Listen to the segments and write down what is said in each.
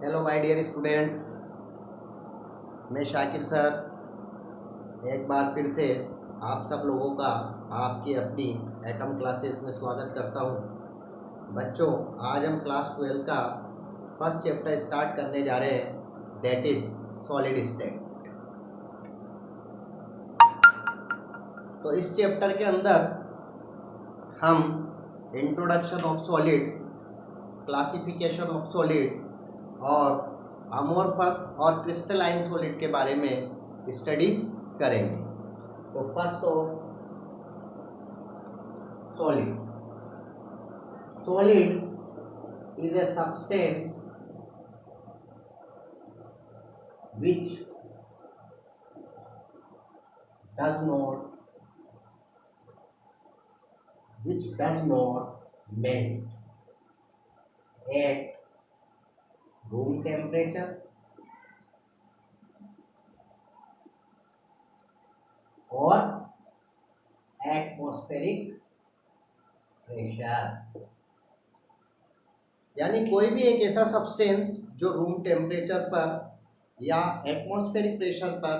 Hello my dear students, मैं Shakir sir एक बार फिर से आप सब लोगों का आपकी अपनी एकम क्लासेस में स्वागत करता हूं। बच्चों, आज हम क्लास 12 का फर्स्ट चैप्टर स्टार्ट करने जा रहे हैं, दैट इज सॉलिड स्टेट। तो इस चैप्टर के अंदर हम introduction of solid, classification of solid और अमोर्फस और क्रिस्टलाइन सॉलिड के बारे में स्टडी करेंगे। तो first of solid, solid is a substance which does not melt at room temperature or atmospheric pressure। यानी कोई भी एक ऐसा सब्सटेंस जो रूम टेम्परेचर पर या एटमॉस्फेरिक प्रेशर पर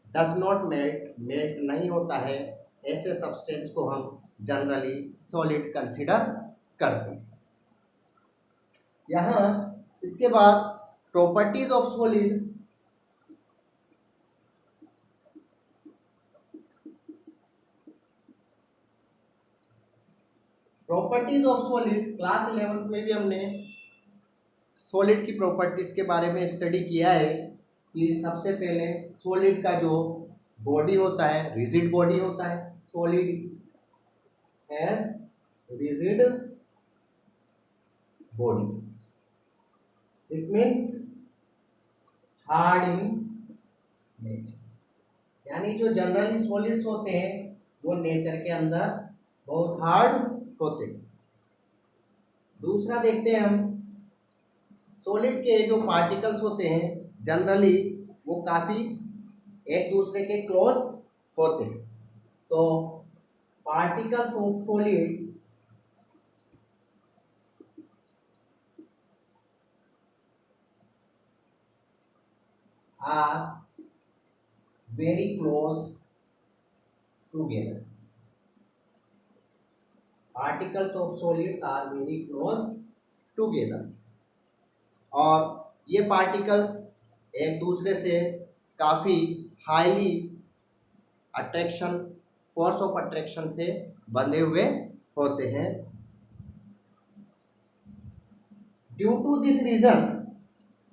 डज नॉट मेल्ट नहीं होता है, ऐसे सब्सटेंस को हम जनरली सॉलिड कंसीडर करते हैं। यहाँ इसके बाद properties of solid, properties of solid class 11 में भी हमने सॉलिड की प्रॉपर्टीज के बारे में स्टडी किया है कि सबसे पहले सॉलिड का जो बॉडी होता है रिजिड बॉडी होता है। Solid has rigid body, it means hard in nature. यानी जो जनरली सॉलिड्स होते हैं वो नेचर के अंदर बहुत हार्ड होते हैं। दूसरा देखते हैं हम, सॉलिड के जो पार्टिकल्स होते हैं जनरली वो काफ़ी एक दूसरे के क्लोज होते हैं। तो particles of solid are very close together. Particles of solids are very close together, और ये पार्टिकल्स एक दूसरे से काफ़ी highly attraction, force of attraction से बंधे हुए होते हैं। ड्यू टू दिस रीज़न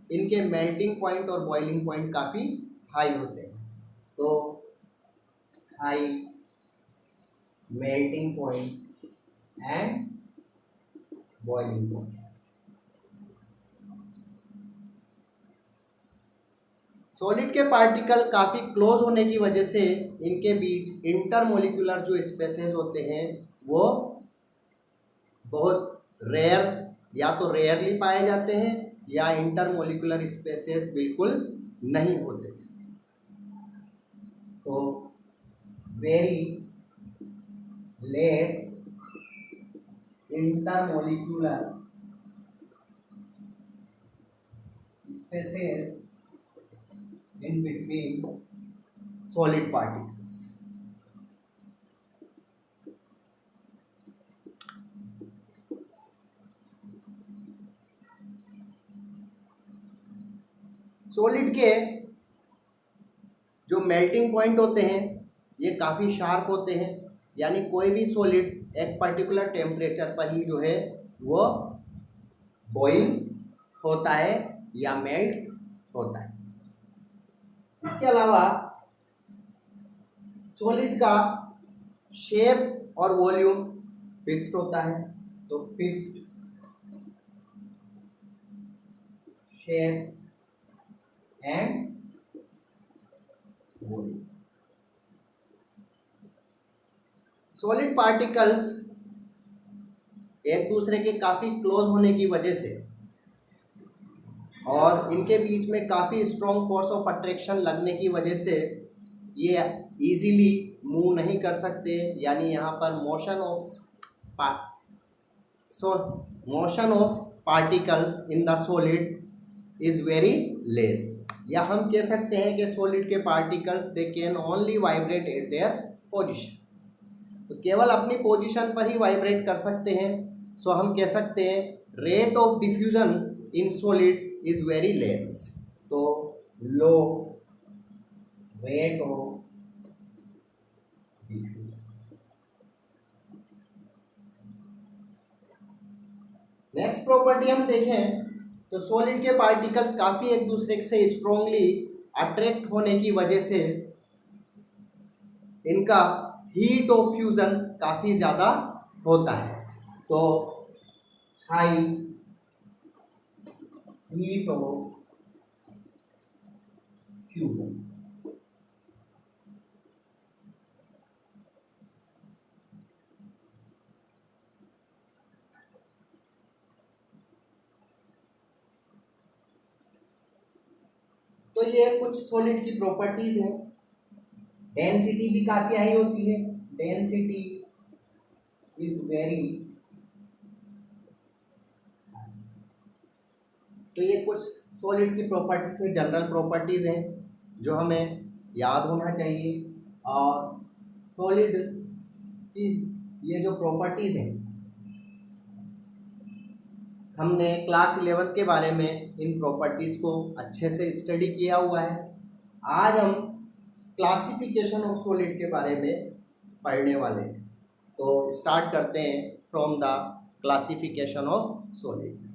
इनके मेल्टिंग पॉइंट और बॉइलिंग पॉइंट काफ़ी हाई होते हैं। तो high melting point and boiling point. Solid के पार्टिकल काफ़ी क्लोज होने की वजह से इनके बीच इंटरमोलिकुलर जो स्पेसेस होते हैं वो बहुत रेयर, या तो रेयरली पाए जाते हैं या इंटरमोलिकुलर स्पेसेस बिल्कुल नहीं होते। तो very less intermolecular spaces in between solid particles। Solid के जो मेल्टिंग पॉइंट होते हैं ये काफ़ी शार्प होते हैं, यानी कोई भी सॉलिड एक पर्टिकुलर टेम्परेचर पर ही जो है वो बॉइल होता है या मेल्ट होता है। इसके अलावा सॉलिड का शेप और वॉल्यूम फिक्स्ड होता है। तो fixed shape and volume. Solid particles एक दूसरे के काफ़ी क्लोज होने की वजह से और इनके बीच में काफ़ी स्ट्रॉन्ग फोर्स ऑफ अट्रैक्शन लगने की वजह से ये इजीली मूव नहीं कर सकते। यानी यहाँ पर motion of particles in the solid is very less, या हम कह सकते हैं कि सॉलिड के particles they can only vibrate eight their position, तो केवल अपनी पोजीशन पर ही वाइब्रेट कर सकते हैं। सो हम कह सकते हैं rate of diffusion in solid is very less, तो low rate of diffusion. Next property हम देखें तो सॉलिड के पार्टिकल्स काफ़ी एक दूसरे से स्ट्रॉन्गली अट्रैक्ट होने की वजह से इनका हीट ऑफ फ्यूजन काफ़ी ज़्यादा होता है, तो हाई हीट ऑफ फ्यूजन। तो ये कुछ सॉलिड की प्रॉपर्टीज हैं। डेंसिटी भी काफी हाई होती है, डेंसिटी इज वेरी, तो ये कुछ सॉलिड की प्रॉपर्टीज हैं, जनरल प्रॉपर्टीज हैं जो हमें याद होना चाहिए। और सॉलिड की ये जो प्रॉपर्टीज हैं हमने क्लास 11 के बारे में इन प्रॉपर्टीज़ को अच्छे से स्टडी किया हुआ है। आज हम क्लासिफिकेशन ऑफ सॉलिड के बारे में पढ़ने वाले हैं, तो स्टार्ट करते हैं from the classification of solid.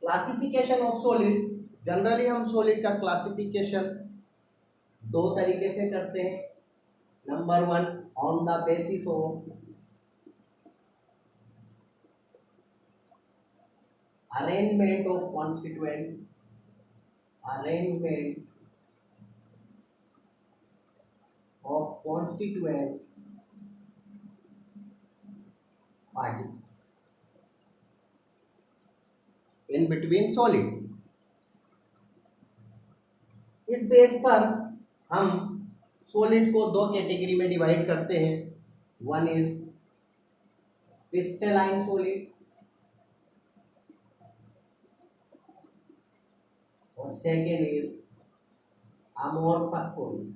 Classification of solid, generally हम सॉलिड का क्लासिफिकेशन दो तरीके से करते हैं। Number 1 on the basis of arrangement of constituent, arrangement of constituent particles in between solid. इस बेस पर हम सॉलिड को दो कैटेगरी में डिवाइड करते हैं। वन इज क्रिस्टलाइन सॉलिड और second is amorphous solid.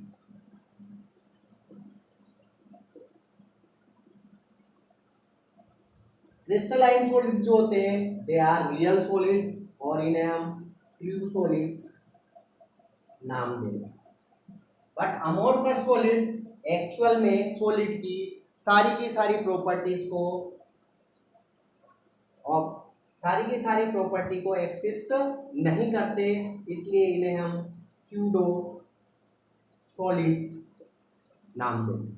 Crystalline solid जो होते हैं दे आर रियल सॉलिड और इन्हें हम ट्रू सॉलिड्स नाम देंगे। बट अमोर्फस सॉलिड एक्चुअल में सॉलिड की सारी प्रॉपर्टीज को और सारी प्रॉपर्टी को एक्सिस्ट नहीं करते, इसलिए इन्हें हम स्यूडो सॉलिड्स नाम देंगे।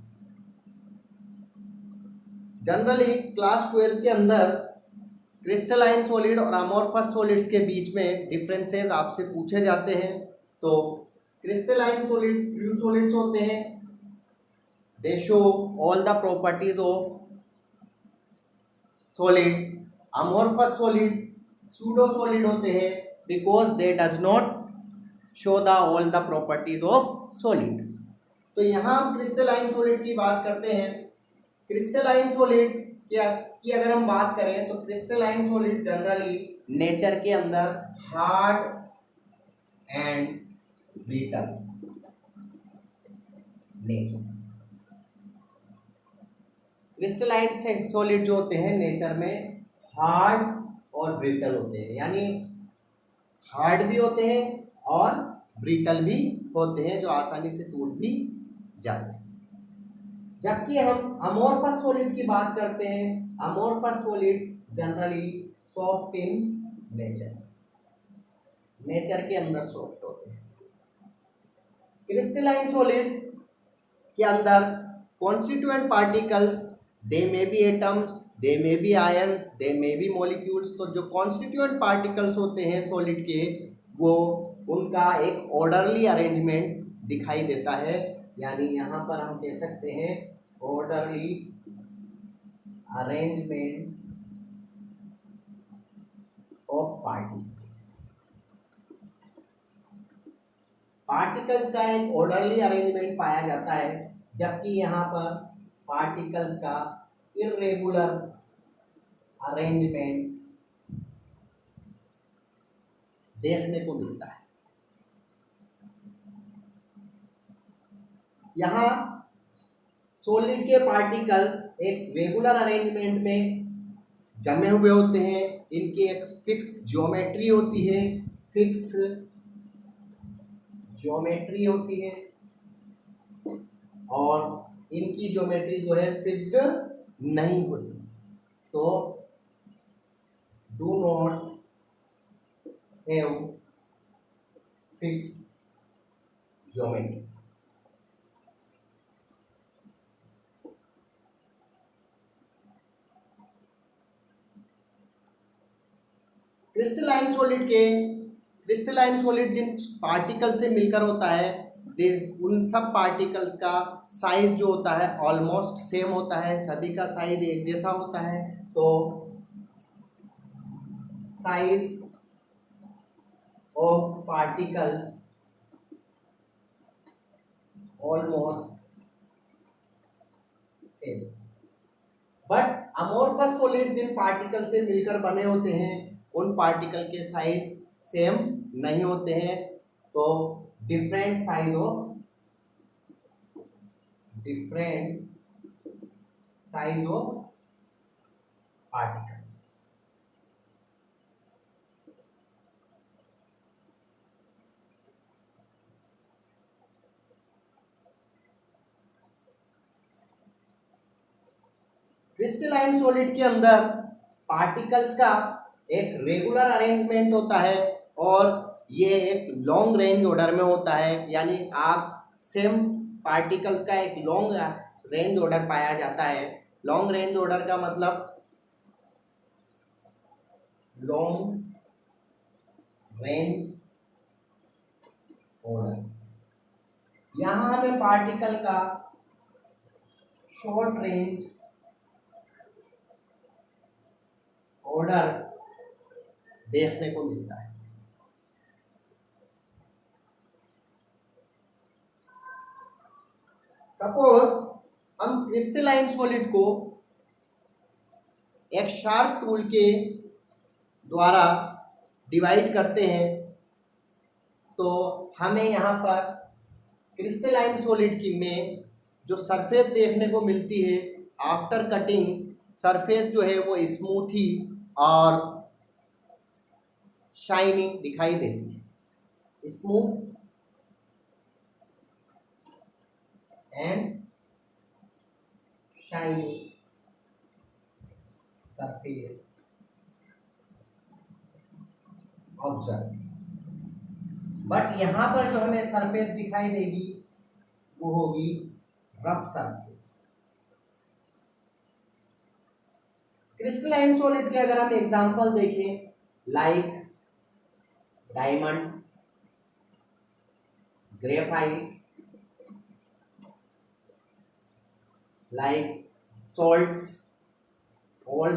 जनरली क्लास 12 के अंदर क्रिस्टलाइन सॉलिड और अमोर्फस सॉलिड्स के बीच में डिफरेंसेस आपसे पूछे जाते हैं। तो क्रिस्टलाइन सॉलिड ट्रू सॉलिड्स होते हैं, दे show all the properties of solid. Amorphous solid pseudo solid होते हैं because they does not show the all the properties of solid. तो यहाँ हम क्रिस्टलाइन सॉलिड की बात करते हैं। क्रिस्टलाइन सॉलिड की अगर हम बात करें तो क्रिस्टलाइन सॉलिड जनरली नेचर के अंदर hard and brittle nature. Crystalline से सॉलिड जो होते हैं नेचर में हार्ड और ब्रिटल होते हैं, यानी हार्ड भी होते हैं और ब्रिटल भी होते हैं, जो आसानी से टूट भी जाते हैं। जबकि हम अमोर्फस सॉलिड की बात करते हैं, amorphous solid generally soft in nature के अंदर सॉफ्ट होते हैं। क्रिस्टलाइन सॉलिड के अंदर constituent particles they may be atoms, they may be ions, they may be molecules. तो जो कॉन्स्टिट्यूएंट पार्टिकल्स होते हैं सॉलिड के, वो उनका एक ऑर्डरली अरेंजमेंट दिखाई देता है, यानी यहाँ पर हम कह सकते हैं orderly arrangement of particles. Particles का एक ऑर्डरली अरेंजमेंट पाया जाता है, जबकि यहाँ पर पार्टिकल्स का इर्रेगुलर अरेंजमेंट देखने को मिलता है। यहाँ सॉलिड के पार्टिकल्स एक रेगुलर अरेंजमेंट में जमे हुए होते हैं, इनकी एक फिक्स ज्योमेट्री होती है, फिक्स ज्योमेट्री होती है, और इनकी ज्योमेट्री जो है फिक्स्ड नहीं होती। तो do not have fixed geometry. Crystalline solid जिन पार्टिकल से मिलकर होता है, उन सब पार्टिकल्स का साइज जो होता है ऑलमोस्ट सेम होता है, सभी का साइज एक जैसा होता है। तो size of particles almost same, but amorphous solid जिन पार्टिकल से मिलकर बने होते हैं उन पार्टिकल के साइज सेम नहीं होते हैं। तो different size of particles. Crystalline solid के अंदर पार्टिकल्स का एक रेगुलर अरेंजमेंट होता है और ये एक लॉन्ग रेंज ऑर्डर में होता है, यानी आप सेम पार्टिकल्स का एक लॉन्ग रेंज ऑर्डर पाया जाता है। लॉन्ग रेंज ऑर्डर का मतलब लॉन्ग रेंज ऑर्डर, यहां हमें पार्टिकल का शॉर्ट रेंज ऑर्डर देखने को मिलता है। सपोज हम क्रिस्टलाइन सॉलिड को एक शार्प टूल के द्वारा डिवाइड करते हैं, तो हमें यहाँ पर क्रिस्टलाइन सॉलिड की में जो सरफेस देखने को मिलती है आफ्टर कटिंग, सरफेस जो है वो स्मूथी और शाइनी दिखाई देती है, smooth and shiny surface observe. But यहां पर जो हमें सरफेस दिखाई देगी वो होगी रफ सरफेस। क्रिस्टलाइन सॉलिड के अगर हम एग्जांपल देखें, like diamond, graphite, like salts, all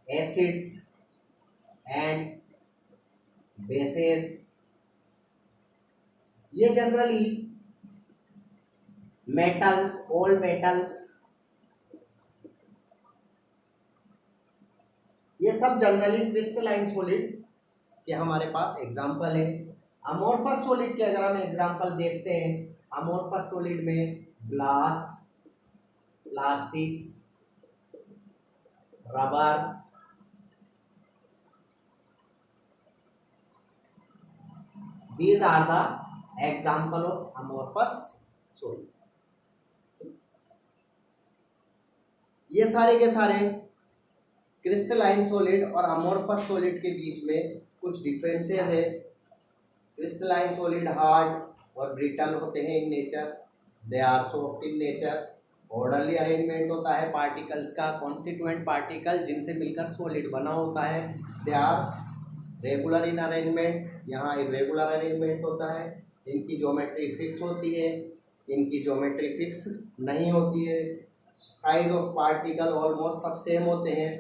acids and bases, ये जनरली मेटल्स, ऑल मेटल्स, ये सब जनरली क्रिस्टलाइन सॉलिड के हमारे पास एग्जांपल है। अमोर्फस सॉलिड के अगर हम एग्जांपल देखते हैं, अमोर्फस सॉलिड में glass, plastics, rubber, these are the example of amorphous solid। ये सारे के सारे क्रिस्टलाइन सॉलिड और अमोर्फस सॉलिड के बीच में कुछ डिफरेंसेस है। क्रिस्टलाइन सॉलिड हार्ड और ब्रिटल होते हैं in nature, they are soft in nature, orderly arrangement होता है पार्टिकल्स का, कॉन्स्टिट्यूएंट पार्टिकल जिनसे मिलकर सॉलिड बना होता है, they are regular in arrangement, यहाँ इरेगुलर अरेंजमेंट होता है, इनकी ज्योमेट्री फिक्स होती है, इनकी ज्योमेट्री फिक्स नहीं होती है, साइज ऑफ पार्टिकल ऑलमोस्ट सब सेम होते हैं,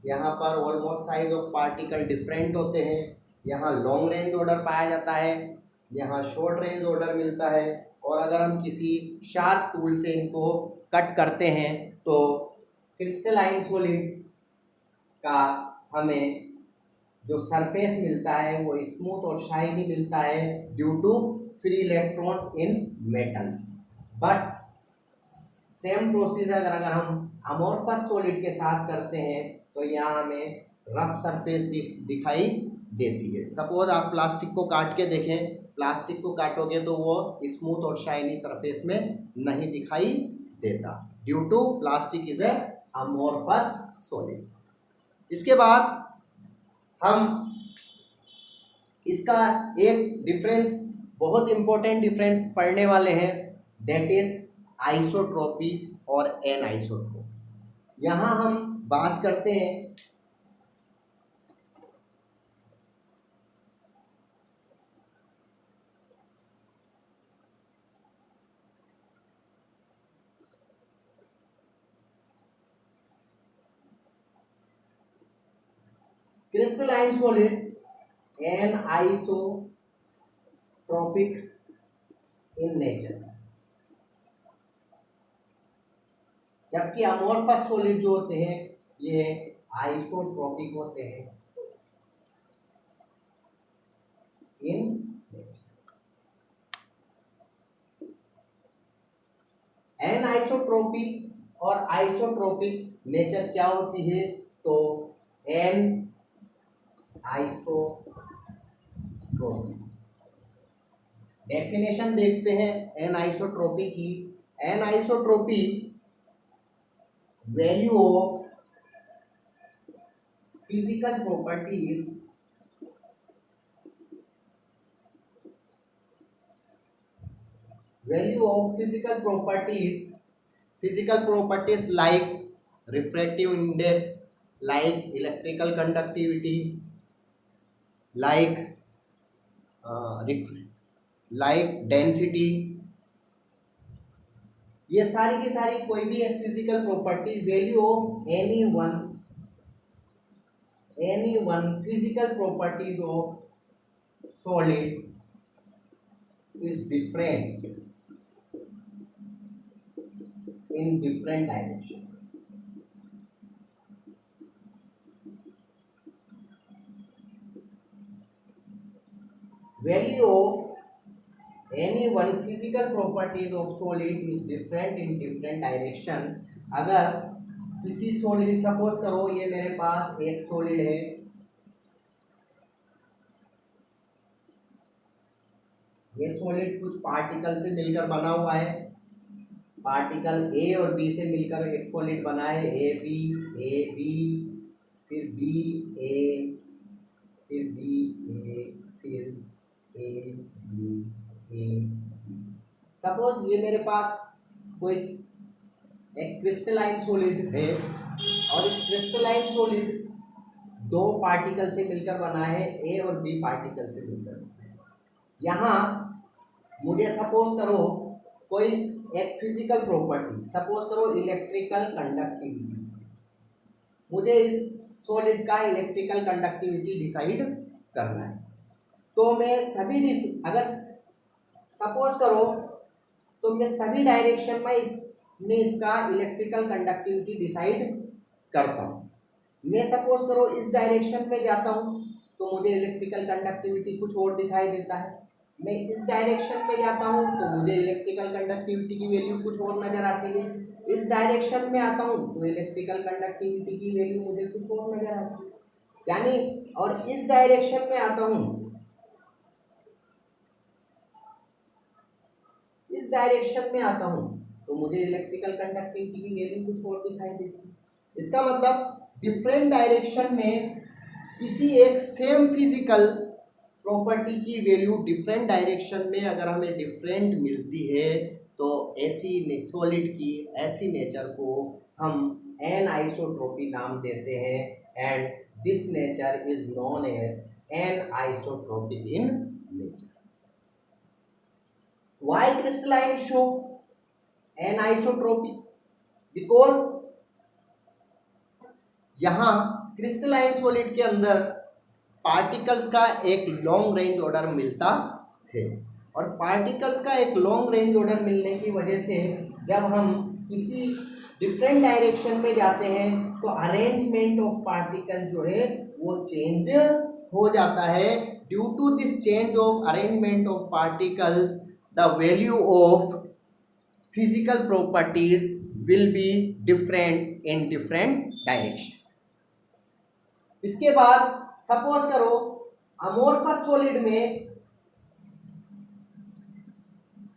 यहाँ पर almost size of particle different होते हैं, यहाँ लॉन्ग रेंज ऑर्डर पाया जाता है, यहाँ शॉर्ट रेंज ऑर्डर मिलता है। और अगर हम किसी शार्प टूल से इनको कट करते हैं तो क्रिस्टलाइन सॉलिड का हमें जो सरफेस मिलता है वो स्मूथ और शाइनी मिलता है due to free electrons in metals. But same procedure अगर हम अमोर्फस सॉलिड के साथ करते हैं तो यहाँ हमें रफ सरफेस दिखाई देती है। सपोज आप प्लास्टिक को काट के देखें, प्लास्टिक को काटोगे तो वो स्मूथ और शाइनी सरफेस में नहीं दिखाई देता due to plastic is a amorphous solid. इसके बाद हम इसका एक डिफरेंस, बहुत इंपॉर्टेंट डिफरेंस पढ़ने वाले हैं, दैट इज आइसोट्रॉपी और एनआइसोट्रॉपी। यहाँ हम बात करते हैं क्रिस्टलाइन सॉलिड एनआइसोट्रॉपिक इन नेचर, जबकि अमोर्फस सॉलिड जो होते हैं ये आइसोट्रॉपिक होते हैं इन नेचर। एनआइसोट्रॉपिक और आइसोट्रॉपिक नेचर क्या होती है? तो एन आइसोट्रॉपी, डेफिनेशन देखते हैं एन आइसोट्रॉपी की। Anisotropy value of physical properties physical properties like refractive index, like electrical conductivity, like density, ये सारी की सारी कोई भी एक physical property value of any one physical properties of solid is different in different direction. Value of any one physical properties of solid is different in different direction। अगर किसी solid, suppose करो ये मेरे पास एक सॉलिड है, ये solid कुछ particle से मिलकर बना हुआ है, पार्टिकल ए और बी से मिलकर एक सॉलिड बना है, ए बी फिर बी ए फिर बी ए फिर A B A B. Suppose ये मेरे पास कोई एक क्रिस्टलाइन सॉलिड है और इस क्रिस्टलाइन सॉलिड दो पार्टिकल से मिलकर बना है, ए और बी पार्टिकल से मिलकर। यहाँ मुझे सपोज करो कोई एक फिजिकल प्रॉपर्टी, सपोज करो इलेक्ट्रिकल कंडक्टिविटी, मुझे इस सॉलिड का इलेक्ट्रिकल कंडक्टिविटी डिसाइड करना है। तो मैं सभी, अगर सपोज करो तो मैं सभी डायरेक्शन में इसका इलेक्ट्रिकल कंडक्टिविटी डिसाइड करता हूँ। मैं सपोज करो इस डायरेक्शन में जाता हूँ तो मुझे इलेक्ट्रिकल कंडक्टिविटी कुछ और दिखाई देता है, मैं इस डायरेक्शन में जाता हूँ तो मुझे इलेक्ट्रिकल कंडक्टिविटी की वैल्यू कुछ और नज़र आती है, इस डायरेक्शन में आता हूँ तो इलेक्ट्रिकल कंडक्टिविटी की वैल्यू मुझे कुछ और नज़र आती है, यानी और इस डायरेक्शन में आता हूँ, इस डायरेक्शन में आता हूँ तो मुझे इलेक्ट्रिकल कंडक्टिविटी की वैल्यू कुछ और दिखाई देती है। इसका मतलब डिफरेंट डायरेक्शन में किसी एक सेम फिजिकल प्रॉपर्टी की वैल्यू डिफरेंट डायरेक्शन में अगर हमें डिफरेंट मिलती है तो ऐसी सॉलिड की ऐसी नेचर को हम एन आइसोट्रॉपी नाम देते हैं, and this nature is known as anisotropic in nature. Why crystalline show anisotropy? Because यहाँ क्रिस्टलाइन सॉलिड के अंदर पार्टिकल्स का एक लॉन्ग रेंज ऑर्डर मिलता है, और पार्टिकल्स का एक लॉन्ग रेंज ऑर्डर मिलने की वजह से जब हम किसी डिफरेंट डायरेक्शन में जाते हैं तो अरेंजमेंट ऑफ पार्टिकल जो है वो चेंज हो जाता है। Due to this change of arrangement of particles the value of physical properties will be different in different direction. इसके बाद सपोज करो अमोर्फस सॉलिड में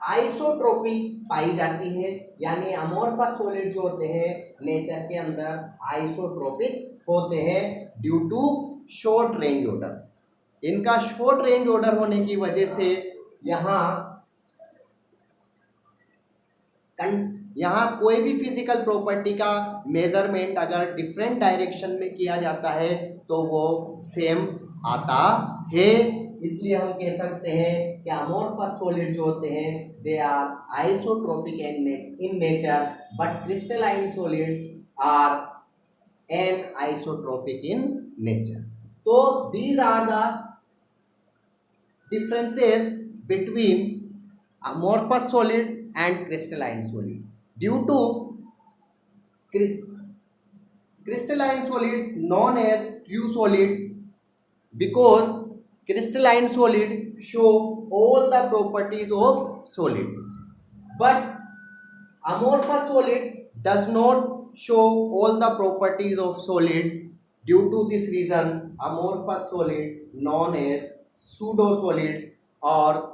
आइसोट्रोपिक पाई जाती है, यानी अमोर्फस सॉलिड जो होते हैं नेचर के अंदर आइसोट्रोपिक होते हैं due to short range order. इनका शॉर्ट रेंज ऑर्डर होने की वजह से यहाँ कोई भी फिजिकल प्रॉपर्टी का मेजरमेंट अगर डिफरेंट डायरेक्शन में किया जाता है तो वो सेम आता है। इसलिए हम कह सकते हैं कि अमोर्फस सॉलिड जो होते हैं they are isotropic in nature but crystalline solid are anisotropic in nature. तो these are the differences between amorphous solid and crystalline solid. Due to crystalline solids known as true solid because crystalline solid show all the properties of solid, but amorphous solid does not show all the properties of solid. Due to this reason amorphous solid known as pseudo solids or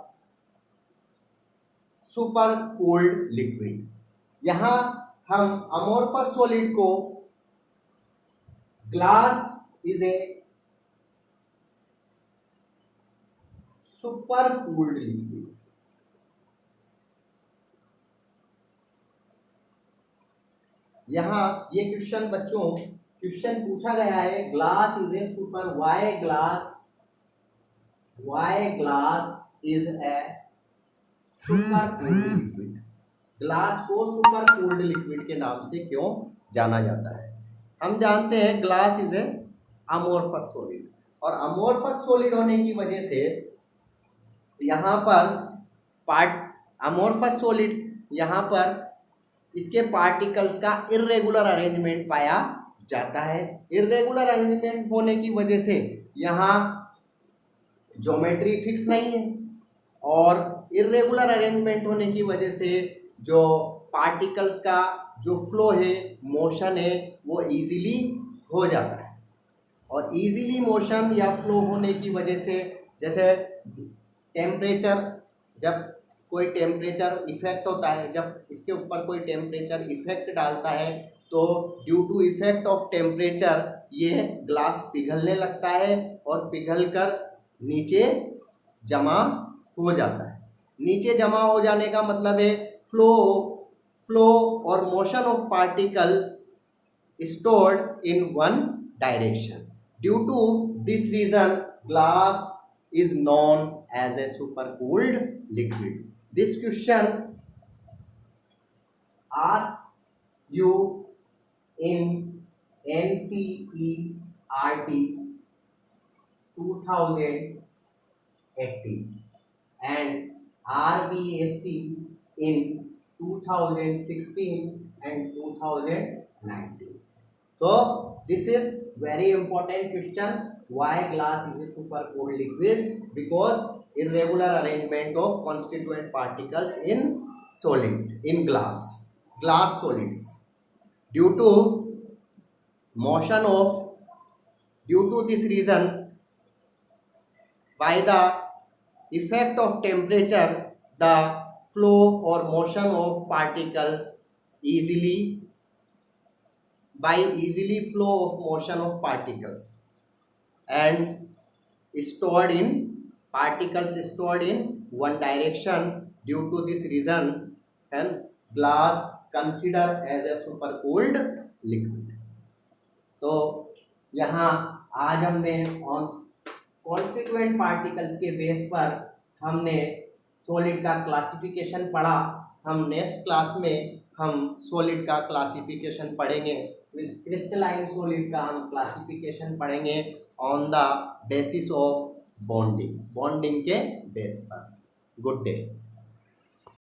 super cooled liquid. यहाँ हम amorphous solid को glass is a super cooled liquid, यहाँ ये question बच्चों question पूछा गया है glass is a super why glass is a super cooled liquid. Glass को सुपर कूल्ड लिक्विड के नाम से क्यों जाना जाता है? हम जानते हैं glass is a amorphous solid, और अमोर्फस सॉलिड होने की वजह से यहाँ पर अमोर्फस सॉलिड यहाँ पर इसके पार्टिकल्स का इर्रेगुलर अरेंजमेंट पाया जाता है। इर्रेगुलर अरेंजमेंट होने की वजह से यहाँ ज्योमेट्री फिक्स नहीं है, और इर्रेगुलर अरेंजमेंट होने की वजह से जो पार्टिकल्स का जो फ्लो है मोशन है वो इजीली हो जाता है। और इजीली मोशन या फ्लो होने की वजह से जैसे टेम्परेचर, जब कोई टेम्परेचर इफेक्ट होता है, जब इसके ऊपर कोई टेम्परेचर इफेक्ट डालता है तो due to effect of temperature ये ग्लास पिघलने लगता है और पिघलकर नीचे जमा हो जाता है। नीचे जमा हो जाने का मतलब है फ्लो और motion of particle stored in one direction. Due to this reason glass is known as a supercooled liquid. This question asks you in NCERT 2018 and RBSC in 2016 and 2019. So this is very important question. Why glass is a super cold liquid? Because irregular arrangement of constituent particles in glass solids. Due to this reason, by the effect of temperature, the flow or motion of particles easily flow of motion of particles and particles stored in one direction. Due to this reason and glass considered as a super cooled liquid. तो यहाँ आज हमने on constituent particles के base पर हमने solid का classification पढ़ा। हम नेक्स्ट क्लास में हम सॉलिड का क्लासिफिकेशन पढ़ेंगे। क्रिस्टलाइन सॉलिड का हम क्लासिफिकेशन पढ़ेंगे on the basis of bonding, bonding के बेस पर। Good day.